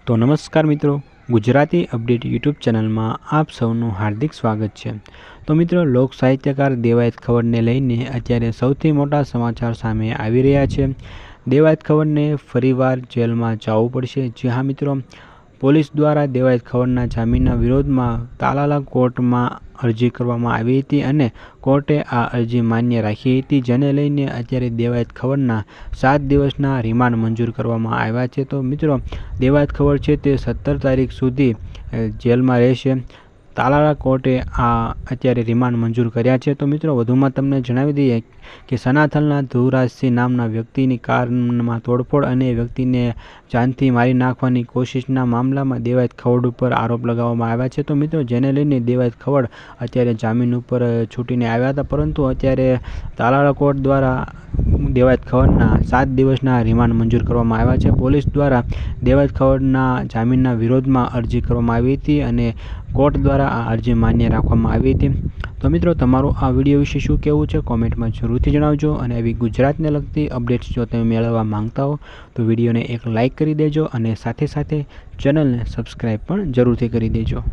તો નમસ્કાર મિત્રો, ગુજરાતી અપડેટ યુટ્યુબ ચેનલમાં આપ સૌનું હાર્દિક સ્વાગત છે। તો મિત્રો, લોક સાહિત્યકાર દેવાયત ખવડને લઈને અત્યારે સૌથી મોટા સમાચાર સામે આવી રહ્યા છે। દેવાયત ખવડને ફરીવાર જેલમાં જવું પડશે। જી હા મિત્રો, પોલીસ દ્વારા દેવાયત ખવડના જામીનના વિરોધમાં તાલાલા કોર્ટમાં અરજી કરવામાં આવી હતી અને કોર્ટે આ અરજી માન્ય રાખી હતી, જેને લઈને અત્યારે દેવાયત ખવડના 7 દિવસના રિમાન્ડ મંજૂર કરવામાં આવ્યા છે। તો મિત્રો, દેવાયત ખવડ છે તે 17 તારીખ સુધી જેલમાં રહેશે। તાલાલા કોર્ટે અત્યારે રિમાન્ડ મંજૂર કર્યા છે। તો મિત્રો, વધુમાં તમને જણાવી દઈએ કે સનાથલના ધ્રુવરાજસિંહ નામના વ્યક્તિની કારમાં તોડફોડ અને વ્યક્તિને જાનથી મારી નાખવાની કોશિશના મામલામાં દેવાયત ખવડ ઉપર આરોપ લગાવવામાં આવ્યા છે। તો મિત્રો, જેને લઈને દેવાયત ખવડ અત્યારે જામીન ઉપર છૂટીને આવ્યા હતા, પરંતુ અત્યારે તાલાલા કોર્ટ દ્વારા દેવાયત ખવડના 7 દિવસના રિમાન્ડ મંજૂર કરવામાં આવ્યા છે। પોલીસ દ્વારા દેવાયત ખવડના જામીનના વિરોધમાં અરજી કરવામાં આવી હતી અને કોર્ટ દ્વારા આ અરજી માન્ય રાખવામાં આવી હતી। તો મિત્રો, તમારું આ વિડીયો વિશે શું કહેવું છે કોમેન્ટમાં જરૂરથી જણાવજો અને આવી ગુજરાતને લગતી અપડેટ્સ જો તમે મેળવવા માંગતા હો તો વિડીયોને એક લાઇક કરી દેજો અને સાથે સાથે ચેનલને સબસ્ક્રાઈબ પણ જરૂરથી કરી દેજો।